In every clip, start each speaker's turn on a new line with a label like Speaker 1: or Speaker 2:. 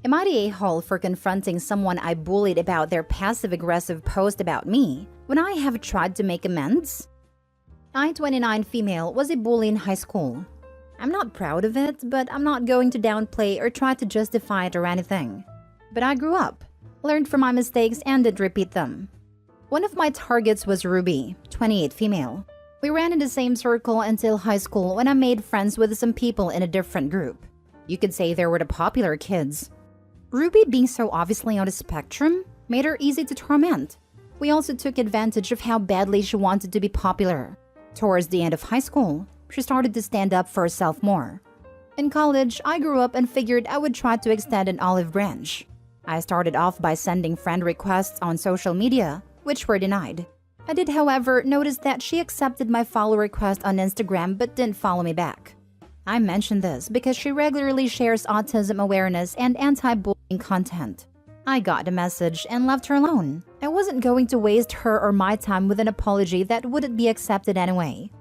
Speaker 1: Am I the a-hole for confronting someone I bullied about their passive-aggressive post about me when I have tried to make amends? I, 29 female, was a bully in high school. I'm not proud of it, but I'm not going to downplay or try to justify it or anything. But I grew up, learned from my mistakes, and didn't repeat them. One of my targets was Ruby, 28 female. We ran in the same circle until high school when I made friends with some people in a different group. You could say they were the popular kids. Ruby, being so obviously on the spectrum, made her easy to torment. We also took advantage of how badly she wanted to be popular. Towards the end of high school, she started to stand up for herself more. In college, I grew up and figured I would try to extend an olive branch. I started off by sending friend requests on social media, which were denied. I did, however, notice that she accepted my follow request on Instagram but didn't follow me back. I mention this because she regularly shares autism awareness and anti-bullying content. I got the message and left her alone. I wasn't going to waste her or my time with an apology that wouldn't be accepted anyway.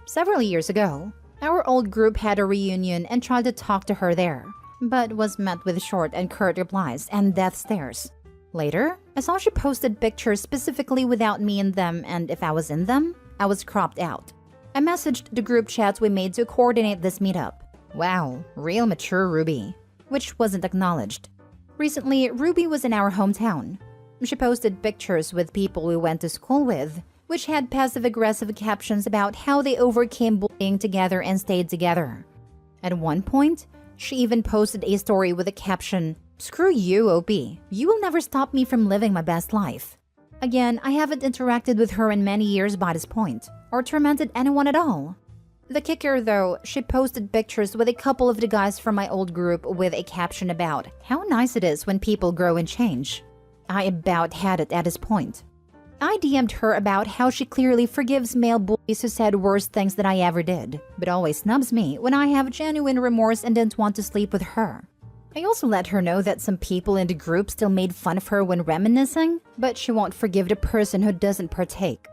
Speaker 1: Several years ago, our old group had a reunion and tried to talk to her there, but was met with short and curt replies and death stares. Later, I saw she posted pictures specifically without me in them, and if I was in them, I was cropped out. I messaged the group chats we made to coordinate this meetup. Wow, real mature Ruby, which wasn't acknowledged. Recently, Ruby was in our hometown. She posted pictures with people we went to school with, which had passive-aggressive captions about how they overcame bullying together and stayed together. At one point, she even posted a story with a caption, "Screw you, OP. You will never stop me from living my best life." Again, I haven't interacted with her in many years by this point, or tormented anyone at all. The kicker though, she posted pictures with a couple of the guys from my old group with a caption about how nice it is when people grow and change. I about had it at this point. I DM'd her about how she clearly forgives male bullies who said worse things than I ever did, but always snubs me when I have genuine remorse and didn't want to sleep with her. I also let her know that some people in the group still made fun of her when reminiscing, but she won't forgive the person who doesn't partake.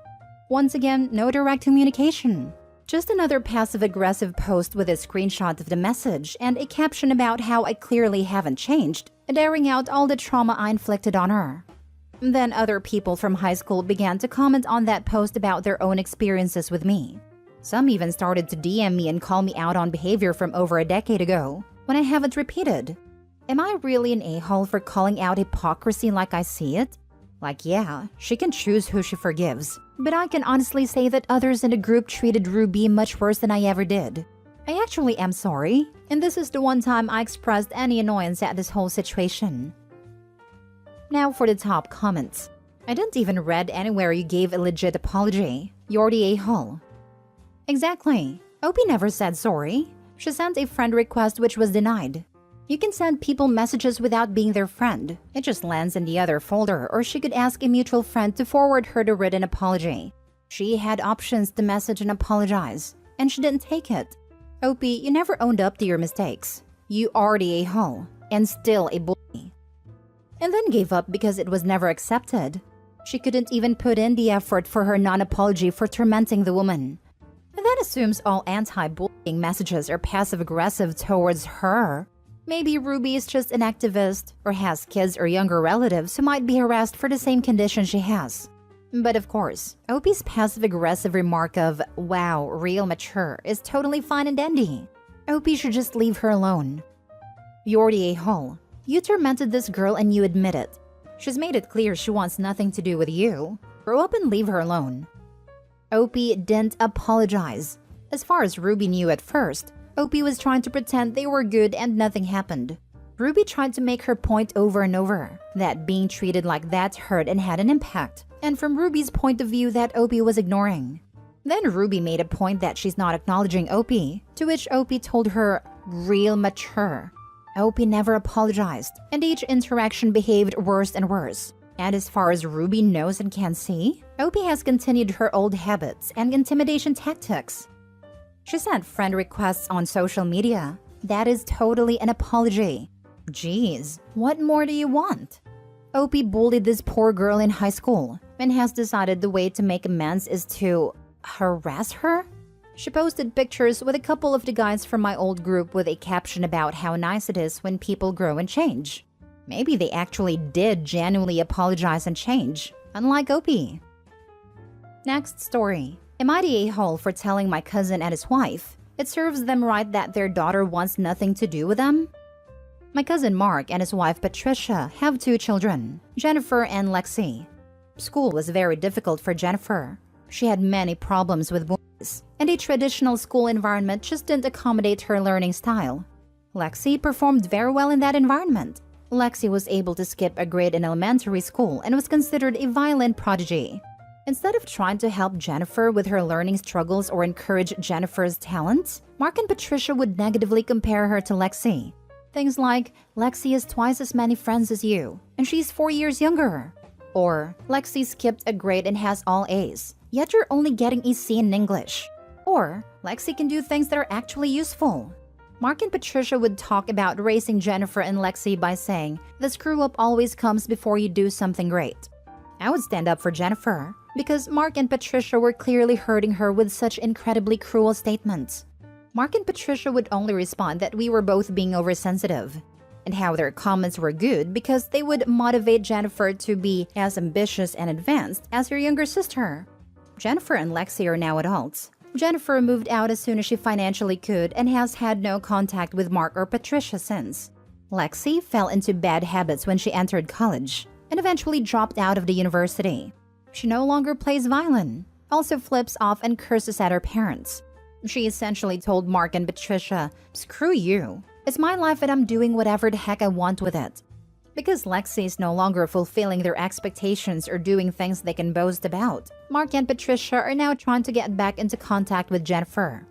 Speaker 1: Once again, no direct communication. Just another passive-aggressive post with a screenshot of the message and a caption about how I clearly haven't changed, and airing out all the trauma I inflicted on her. Then other people from high school began to comment on that post about their own experiences with me. Some even started to DM me and call me out on behavior from over a decade ago, when I haven't repeated. Am I really an a-hole for calling out hypocrisy like I see it? Like, yeah, she can choose who she forgives, but I can honestly say that others in the group treated Ruby much worse than I ever did. I actually am sorry, and this is the one time I expressed any annoyance at this whole situation. Now for the top comments. I didn't even read anywhere you gave a legit apology. You're the a-hole. Exactly. Opie never said sorry. She sent a friend request which was denied. You can send people messages without being their friend. It just lands in the other folder, or she could ask a mutual friend to forward her the written apology. She had options to message and apologize, and she didn't take it. Opie, you never owned up to your mistakes. You are the a-hole, and still a bully. And then gave up because it was never accepted. She couldn't even put in the effort for her non-apology for tormenting the woman. And that assumes all anti-bullying messages are passive-aggressive towards her. Maybe Ruby is just an activist, or has kids or younger relatives who might be harassed for the same condition she has. But of course, Opie's passive-aggressive remark of, "Wow, real mature," is totally fine and dandy. Opie should just leave her alone. You're the a-hole. You tormented this girl and you admit it. She's made it clear she wants nothing to do with you. Grow up and leave her alone. Opie didn't apologize. As far as Ruby knew at first, Opie was trying to pretend they were good and nothing happened. Ruby tried to make her point over and over, that being treated like that hurt and had an impact, and from Ruby's point of view that Opie was ignoring. Then Ruby made a point that she's not acknowledging Opie, to which Opie told her, "Real mature." Opie never apologized, and each interaction behaved worse and worse. And as far as Ruby knows and can see, Opie has continued her old habits and intimidation tactics. She sent friend requests on social media. That is totally an apology. Jeez, what more do you want? Opie bullied this poor girl in high school and has decided the way to make amends is to harass her? She posted pictures with a couple of the guys from my old group with a caption about how nice it is when people grow and change. Maybe they actually did genuinely apologize and change, unlike OP. Next story. Am I the a-hole for telling my cousin and his wife it serves them right that their daughter wants nothing to do with them? My cousin Mark and his wife Patricia have 2 children, Jennifer and Lexi. School was very difficult for Jennifer. She had many problems with boys, and a traditional school environment just didn't accommodate her learning style. Lexi performed very well in that environment. Lexi was able to skip a grade in elementary school and was considered a violent prodigy. Instead of trying to help Jennifer with her learning struggles or encourage Jennifer's talents, Mark and Patricia would negatively compare her to Lexi. Things like, Lexi has twice as many friends as you, and she's 4 years younger. Or, Lexi skipped a grade and has all A's, yet you're only getting a C in English. Or, Lexi can do things that are actually useful. Mark and Patricia would talk about raising Jennifer and Lexi by saying, the screw-up always comes before you do something great. I would stand up for Jennifer, because Mark and Patricia were clearly hurting her with such incredibly cruel statements. Mark and Patricia would only respond that we were both being oversensitive, and how their comments were good because they would motivate Jennifer to be as ambitious and advanced as her younger sister. Jennifer and Lexi are now adults. Jennifer moved out as soon as she financially could and has had no contact with Mark or Patricia since. Lexi fell into bad habits when she entered college and eventually dropped out of the university. She no longer plays violin, also flips off and curses at her parents. She essentially told Mark and Patricia, screw you. It's my life and I'm doing whatever the heck I want with it. Because Lexi is no longer fulfilling their expectations or doing things they can boast about, Mark and Patricia are now trying to get back into contact with Jennifer.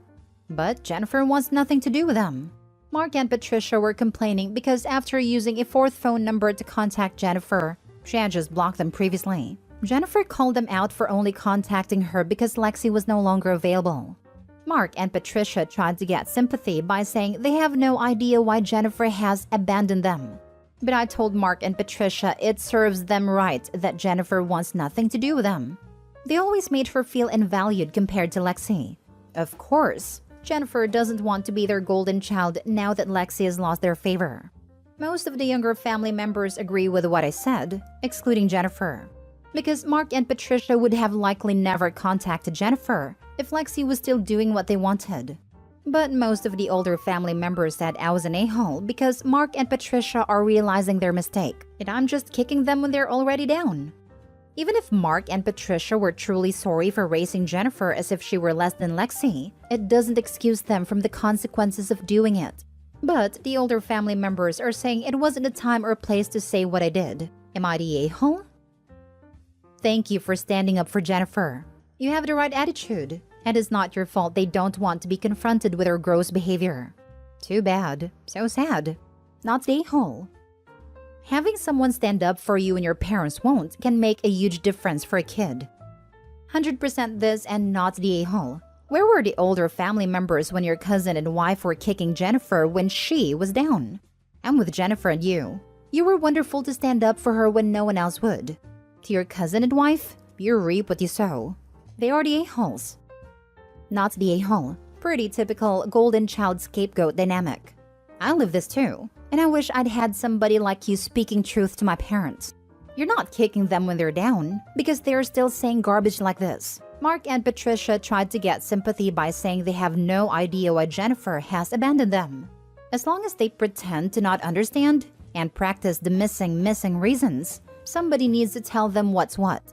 Speaker 1: But Jennifer wants nothing to do with them. Mark and Patricia were complaining because after using a 4th phone number to contact Jennifer, she had just blocked them previously. Jennifer called them out for only contacting her because Lexi was no longer available. Mark and Patricia tried to get sympathy by saying they have no idea why Jennifer has abandoned them. But I told Mark and Patricia it serves them right that Jennifer wants nothing to do with them. They always made her feel invalued compared to Lexi. Of course, Jennifer doesn't want to be their golden child now that Lexi has lost their favor. Most of the younger family members agree with what I said, excluding Jennifer. Because Mark and Patricia would have likely never contacted Jennifer if Lexi was still doing what they wanted. But most of the older family members said I was an a-hole because Mark and Patricia are realizing their mistake, and I'm just kicking them when they're already down. Even if Mark and Patricia were truly sorry for raising Jennifer as if she were less than Lexi, it doesn't excuse them from the consequences of doing it. But the older family members are saying it wasn't a time or place to say what I did. Am I the a-hole? Thank you for standing up for Jennifer. You have the right attitude, and it's not your fault they don't want to be confronted with her gross behavior. Too bad. So sad. Not the a-hole. Having someone stand up for you when your parents won't can make a huge difference for a kid. 100% this and not the a-hole. Where were the older family members when your cousin and wife were kicking Jennifer when she was down? I'm with Jennifer and you. You were wonderful to stand up for her when no one else would. To your cousin and wife, you reap what you sow. They are the a-holes. Not the a-hole. Pretty typical golden child scapegoat dynamic. I live this too, and I wish I'd had somebody like you speaking truth to my parents. You're not kicking them when they're down, because they're still saying garbage like this. Mark and Patricia tried to get sympathy by saying they have no idea why Jennifer has abandoned them. As long as they pretend to not understand and practice the missing reasons, somebody needs to tell them what's what.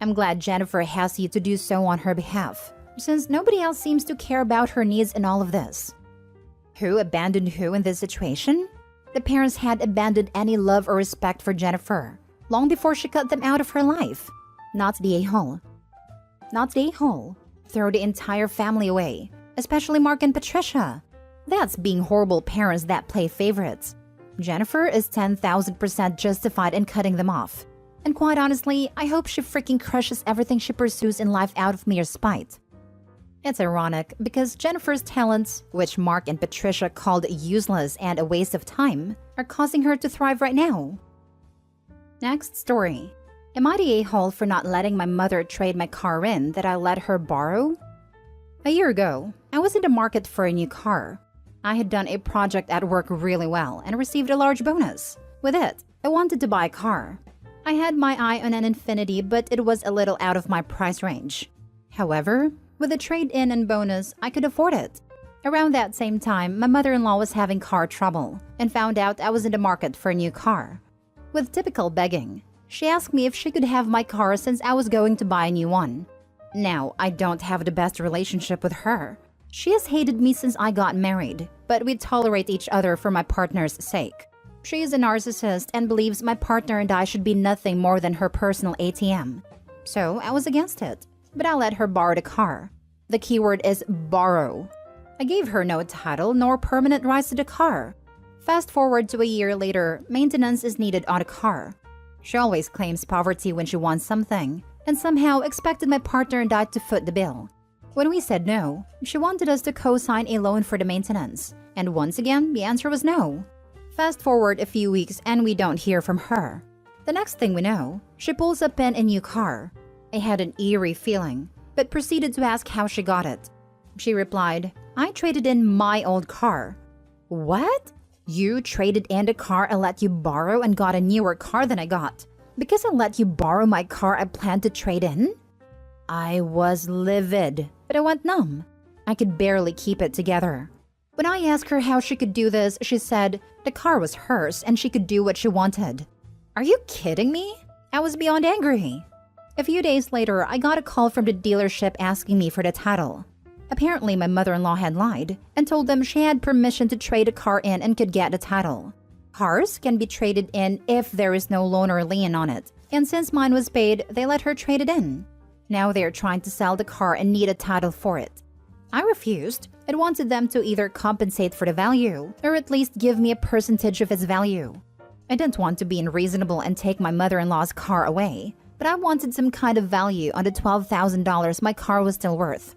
Speaker 1: I'm glad Jennifer has you to do so on her behalf, since nobody else seems to care about her needs in all of this. Who abandoned who in this situation? The parents had abandoned any love or respect for Jennifer, long before she cut them out of her life. Not the a-hole. Not the a-hole. Throw the entire family away, especially Mark and Patricia. That's being horrible parents that play favorites. Jennifer is 10,000% justified in cutting them off. And quite honestly, I hope she freaking crushes everything she pursues in life out of mere spite. It's ironic because Jennifer's talents, which Mark and Patricia called useless and a waste of time, are causing her to thrive right now. Next story. Am I the a-hole for not letting my mother trade my car in that I let her borrow? A year ago, I was in the market for a new car. I had done a project at work really well and received a large bonus. With it, I wanted to buy a car. I had my eye on an Infiniti, but it was a little out of my price range. However, with a trade-in and bonus, I could afford it. Around that same time, my mother-in-law was having car trouble and found out I was in the market for a new car. With typical begging, she asked me if she could have my car since I was going to buy a new one. Now, I don't have the best relationship with her. She has hated me since I got married, but we tolerate each other for my partner's sake. She is a narcissist and believes my partner and I should be nothing more than her personal ATM. So I was against it, but I let her borrow the car. The keyword is borrow. I gave her no title nor permanent rights to the car. Fast forward to a year later, maintenance is needed on the car. She always claims poverty when she wants something, and somehow expected my partner and I to foot the bill. When we said no, she wanted us to co-sign a loan for the maintenance, and once again, the answer was no. Fast forward a few weeks and we don't hear from her. The next thing we know, she pulls up in a new car. I had an eerie feeling, but proceeded to ask how she got it. She replied, "I traded in my old car." What? You traded in the car I let you borrow and got a newer car than I got? Because I let you borrow my car I planned to trade in? I was livid, but I went numb. I could barely keep it together. When I asked her how she could do this, she said the car was hers and she could do what she wanted. Are you kidding me? I was beyond angry. A few days later, I got a call from the dealership asking me for the title. Apparently, my mother-in-law had lied and told them she had permission to trade a car in and could get the title. Cars can be traded in if there is no loan or lien on it, and since mine was paid, they let her trade it in. Now they are trying to sell the car and need a title for it. I refused and wanted them to either compensate for the value or at least give me a percentage of its value. I didn't want to be unreasonable and take my mother-in-law's car away, but I wanted some kind of value on the $12,000 my car was still worth.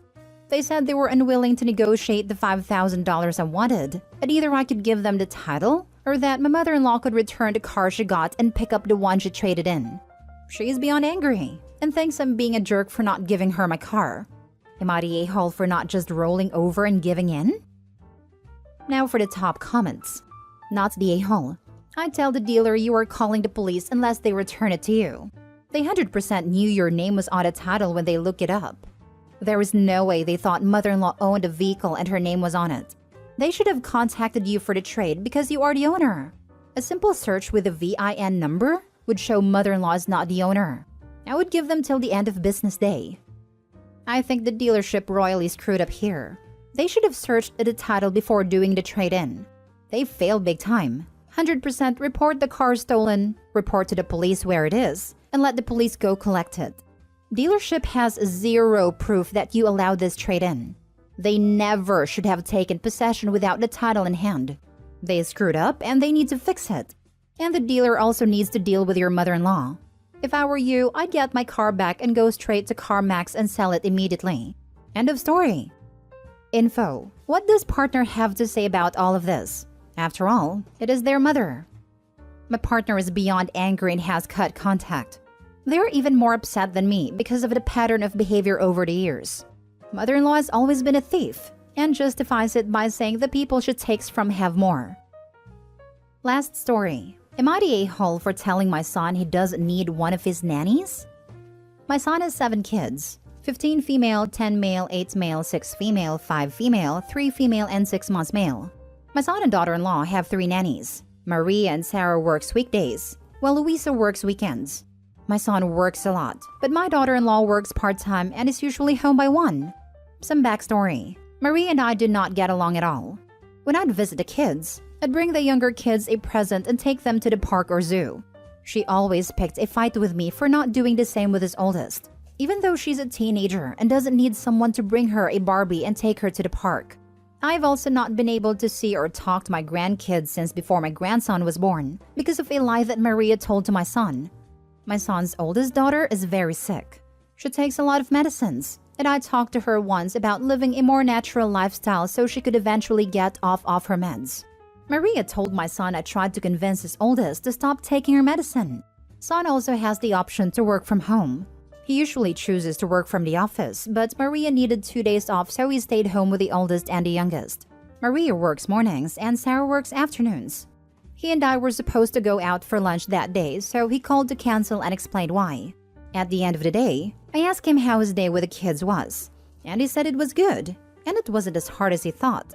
Speaker 1: They said they were unwilling to negotiate the $5,000 I wanted, and either I could give them the title or that my mother-in-law could return the car she got and pick up the one she traded in. She is beyond angry and thinks I'm being a jerk for not giving her my car. Am I the a-hole for not just rolling over and giving in? Now for the top comments. Not the a-hole. I tell the dealer you are calling the police unless they return it to you. They 100% knew your name was on the title when they looked it up. There is no way they thought mother-in-law owned a vehicle and her name was on it. They should have contacted you for the trade because you are the owner. A simple search with a VIN number would show mother-in-law is not the owner. I would give them till the end of business day. I think the dealership royally screwed up here. They should have searched the title before doing the trade-in. They failed big time. 100% report the car stolen, report to the police where it is, and let the police go collect it. Dealership has zero proof that you allowed this trade-in. They never should have taken possession without the title in hand. They screwed up and they need to fix it. And the dealer also needs to deal with your mother-in-law. If I were you, I'd get my car back and go straight to CarMax and sell it immediately. End of story. Info. What does partner have to say about all of this? After all, it is their mother. My partner is beyond angry and has cut contact. They're even more upset than me because of the pattern of behavior over the years. Mother-in-law has always been a thief and justifies it by saying the people she takes from have more. Last story. Am I the a-hole for telling my son he doesn't need one of his nannies? My son has 7 kids. 15 female, 10 male, 8 male, 6 female, 5 female, 3 female, and 6 months male. My son and daughter-in-law have 3 nannies. Maria and Sarah works weekdays, while Louisa works weekends. My son works a lot, but my daughter-in-law works part-time and is usually home by 1. Some backstory. Maria and I did not get along at all. When I'd visit the kids, I'd bring the younger kids a present and take them to the park or zoo. She always picked a fight with me for not doing the same with his oldest, even though she's a teenager and doesn't need someone to bring her a Barbie and take her to the park. I've also not been able to see or talk to my grandkids since before my grandson was born because of a lie that Maria told to my son. My son's oldest daughter is very sick. She takes a lot of medicines, and I talked to her once about living a more natural lifestyle so she could eventually get off her meds. Maria told my son I tried to convince his oldest to stop taking her medicine. Son also has the option to work from home. He usually chooses to work from the office, but Maria needed 2 days off so he stayed home with the oldest and the youngest. Maria works mornings and Sarah works afternoons. He and I were supposed to go out for lunch that day, so he called to cancel and explained why. At the end of the day, I asked him how his day with the kids was, and he said it was good, and it wasn't as hard as he thought.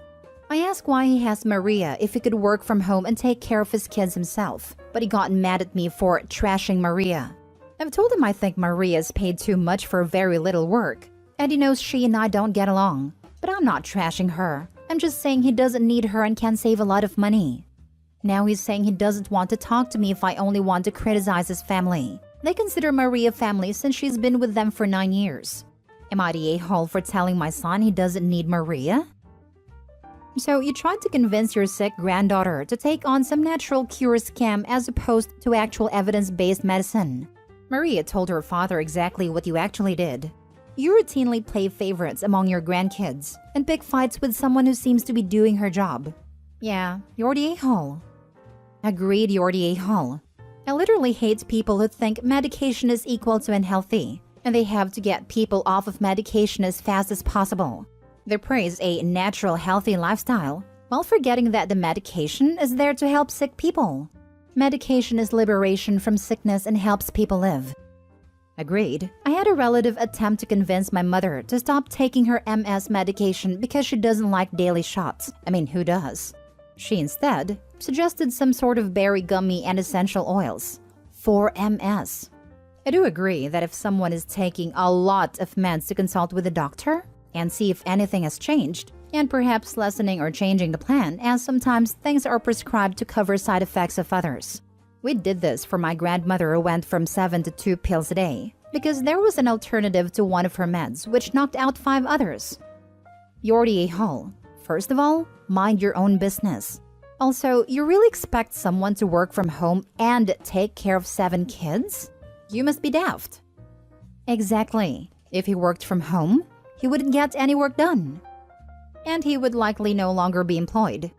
Speaker 1: I asked why he has Maria if he could work from home and take care of his kids himself, but he got mad at me for trashing Maria. I've told him I think Maria is paid too much for very little work, and he knows she and I don't get along. But I'm not trashing her. I'm just saying he doesn't need her and can save a lot of money. Now he's saying he doesn't want to talk to me if I only want to criticize his family. They consider Maria family since she's been with them for 9 years. Am I the a-hole for telling my son he doesn't need Maria? So you tried to convince your sick granddaughter to take on some natural cure scam as opposed to actual evidence-based medicine. Maria told her father exactly what you actually did. You routinely play favorites among your grandkids and pick fights with someone who seems to be doing her job. Yeah, you're the a-hole. Agreed, you're the a-hole. I literally hate people who think medication is equal to unhealthy, and they have to get people off of medication as fast as possible. They praise a natural, healthy lifestyle, while forgetting that the medication is there to help sick people. Medication is liberation from sickness and helps people live. Agreed. I had a relative attempt to convince my mother to stop taking her MS medication because she doesn't like daily shots. I mean, who does? She instead suggested some sort of berry gummy and essential oils for MS. I do agree that if someone is taking a lot of meds to consult with a doctor and see if anything has changed, and perhaps lessening or changing the plan, as sometimes things are prescribed to cover side effects of others. We did this for my grandmother who went from 7 to 2 pills a day because there was an alternative to one of her meds which knocked out 5 others. You're the a-hole. First of all, mind your own business. Also, you really expect someone to work from home and take care of 7 kids? You must be daft. Exactly. If he worked from home, he wouldn't get any work done. And he would likely no longer be employed.